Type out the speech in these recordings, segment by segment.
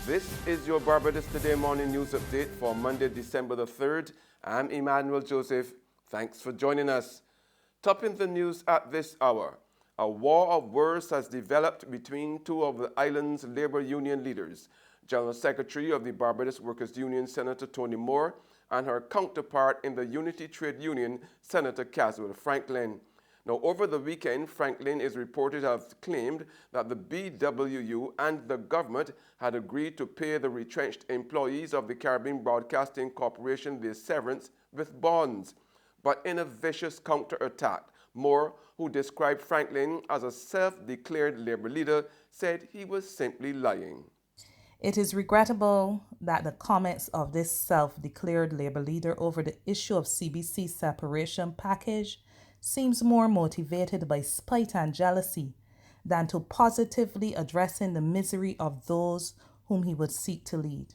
This is your Barbados Today morning news update for Monday, December the 3rd. I'm Emmanuel Joseph. Thanks for joining us. Topping the news at this hour, a war of words has developed between two of the island's labor union leaders, General Secretary of the Barbados Workers' Union, Senator Tony Moore, and her counterpart in the Unity Trade Union, Senator Caswell Franklin. Now, over the weekend, Franklin is reported to have claimed that the BWU and the government had agreed to pay the retrenched employees of the Caribbean Broadcasting Corporation their severance with bonds. But in a vicious counterattack, Moore, who described Franklin as a self-declared labor leader, said he was simply lying. It is regrettable that the comments of this self-declared labor leader over the issue of CBC separation package seems more motivated by spite and jealousy than to positively addressing the misery of those whom he would seek to lead.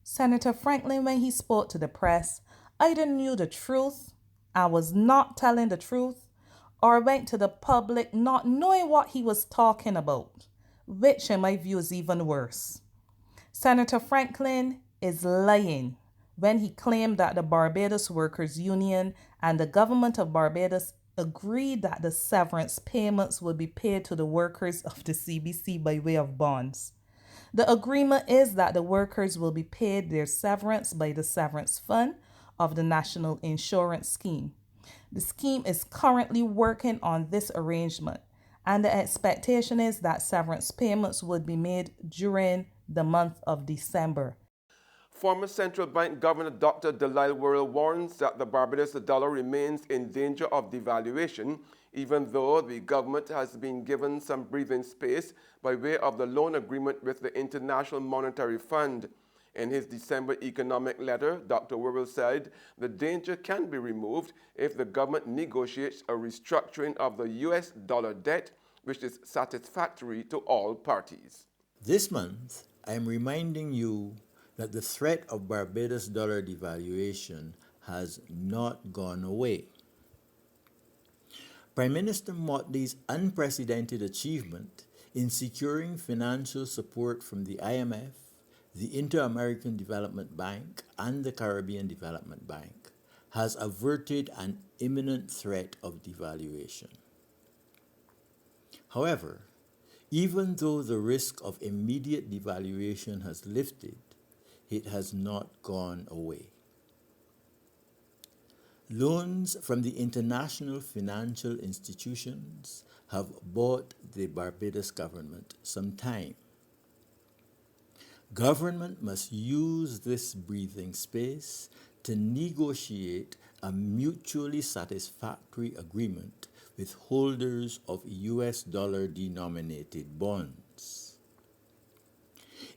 Senator Franklin, when he spoke to the press, either knew the truth and was not telling the truth, or went to the public not knowing what he was talking about, which in my view is even worse. Senator Franklin is lying when he claimed that the Barbados Workers' Union and the government of Barbados agreed that the severance payments would be paid to the workers of the CBC by way of bonds. The agreement is that the workers will be paid their severance by the severance fund of the National Insurance Scheme. The scheme is currently working on this arrangement, and the expectation is that severance payments would be made during the month of December. Former Central Bank Governor Dr. Delisle Worrell warns that the Barbados dollar remains in danger of devaluation, even though the government has been given some breathing space by way of the loan agreement with the International Monetary Fund. In his December economic letter, Dr. Worrell said the danger can be removed if the government negotiates a restructuring of the US dollar debt, which is satisfactory to all parties. This month, I am reminding you that the threat of Barbados dollar devaluation has not gone away. Prime Minister Motley's unprecedented achievement in securing financial support from the IMF, the Inter-American Development Bank, and the Caribbean Development Bank has averted an imminent threat of devaluation. However, even though the risk of immediate devaluation has lifted, it has not gone away. Loans from the international financial institutions have bought the Barbados government some time. Government must use this breathing space to negotiate a mutually satisfactory agreement with holders of US dollar denominated bonds.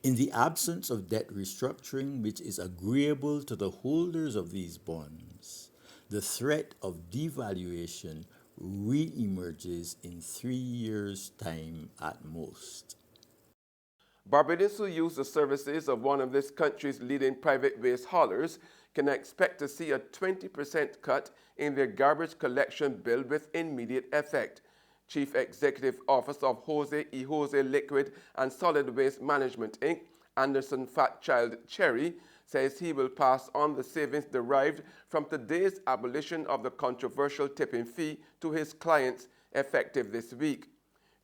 In the absence of debt restructuring which is agreeable to the holders of these bonds, the threat of devaluation re-emerges in 3 years' time at most. Barbadians who use the services of one of this country's leading private waste haulers can expect to see a 20% cut in their garbage collection bill with immediate effect. Chief Executive Officer of Jose y Jose Liquid and Solid Waste Management, Inc., Anderson Fairchild Cherry, says he will pass on the savings derived from today's abolition of the controversial tipping fee to his clients effective this week.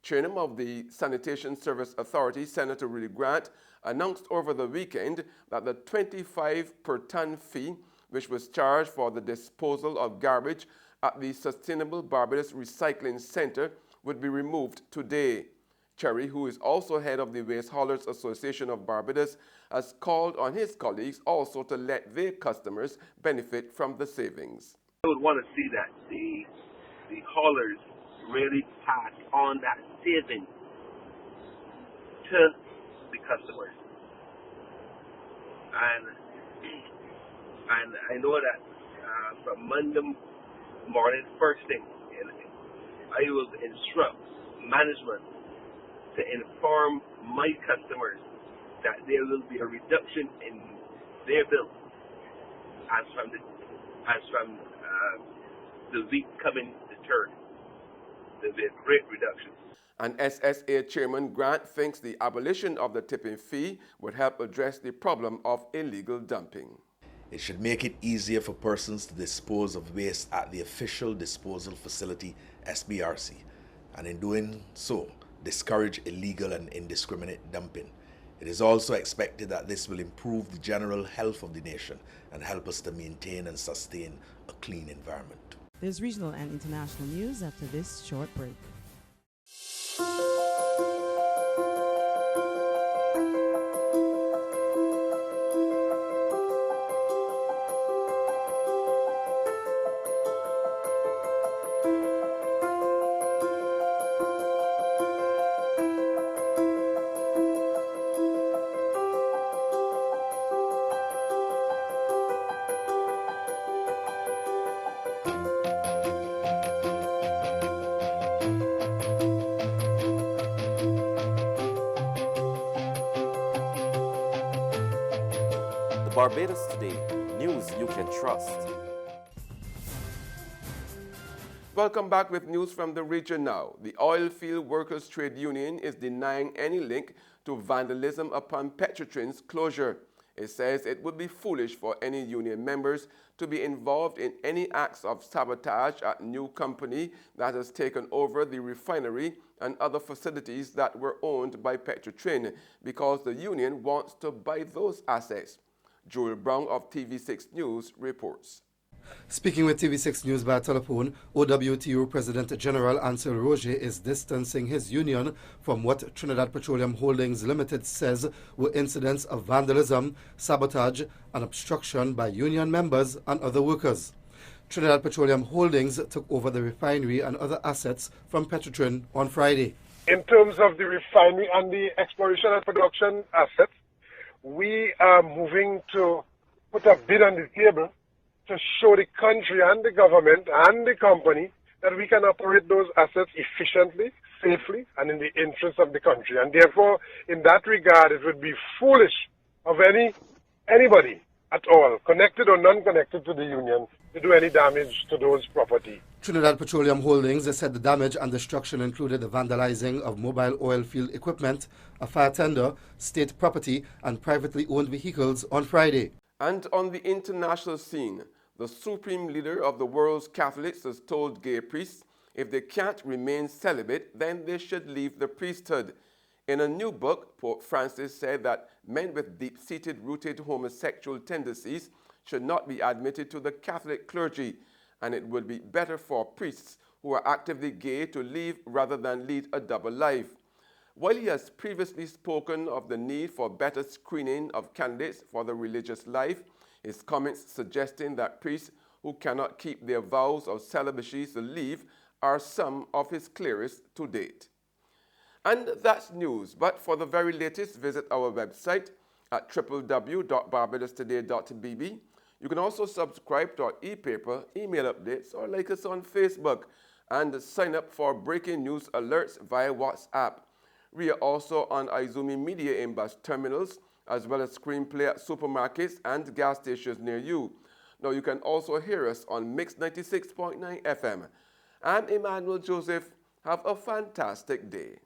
Chairman of the Sanitation Service Authority, Senator Rudy Grant, announced over the weekend that the 25 per ton fee, which was charged for the disposal of garbage at the Sustainable Barbados Recycling Center, would be removed today. Cherry, who is also head of the Waste Haulers Association of Barbados, has called on his colleagues also to let their customers benefit from the savings. I would want to see that the haulers really pass on that saving to the customers. And I know that from Monday morning, first thing, I will instruct management to inform my customers that there will be a reduction in their bill as from the week coming the third. There'll be a great reduction. And SSA Chairman Grant thinks the abolition of the tipping fee would help address the problem of illegal dumping. It should make it easier for persons to dispose of waste at the official disposal facility, SBRC, and in doing so, discourage illegal and indiscriminate dumping. It is also expected that this will improve the general health of the nation and help us to maintain and sustain a clean environment. There's regional and international news after this short break. Barbados Today, news you can trust. Welcome back with news from the region now. The Oilfield Workers Trade Union is denying any link to vandalism upon Petrotrin's closure. It says it would be foolish for any union members to be involved in any acts of sabotage at new company that has taken over the refinery and other facilities that were owned by Petrotrin because the union wants to buy those assets. Joel Brown of TV6 News reports. Speaking with TV6 News by telephone, OWTU President General Ansel Roger is distancing his union from what Trinidad Petroleum Holdings Limited says were incidents of vandalism, sabotage, and obstruction by union members and other workers. Trinidad Petroleum Holdings took over the refinery and other assets from Petrotrin on Friday. In terms of the refinery and the exploration and production assets, we are moving to put a bid on the table to show the country and the government and the company that we can operate those assets efficiently, safely, and in the interest of the country. And therefore, in that regard, it would be foolish of anybody at all, connected or non-connected to the union, to do any damage to those property. Trinidad Petroleum Holdings said the damage and destruction included the vandalizing of mobile oil field equipment, a fire tender, state property, and privately owned vehicles on Friday. And on the international scene, the supreme leader of the world's Catholics has told gay priests if they can't remain celibate, then they should leave the priesthood. In a new book, Pope Francis said that men with deep-seated rooted homosexual tendencies should not be admitted to the Catholic clergy, and it would be better for priests who are actively gay to leave rather than lead a double life. While he has previously spoken of the need for better screening of candidates for the religious life, his comments suggesting that priests who cannot keep their vows of celibacy to leave are some of his clearest to date. And that's news, but for the very latest, visit our website at www.barbadostoday.bb. You can also subscribe to our e-paper, email updates, or like us on Facebook, and sign up for breaking news alerts via WhatsApp. We are also on Izumi Media in bus terminals, as well as Screenplay at supermarkets and gas stations near you. Now you can also hear us on Mix 96.9 FM. I'm Emmanuel Joseph. Have a fantastic day.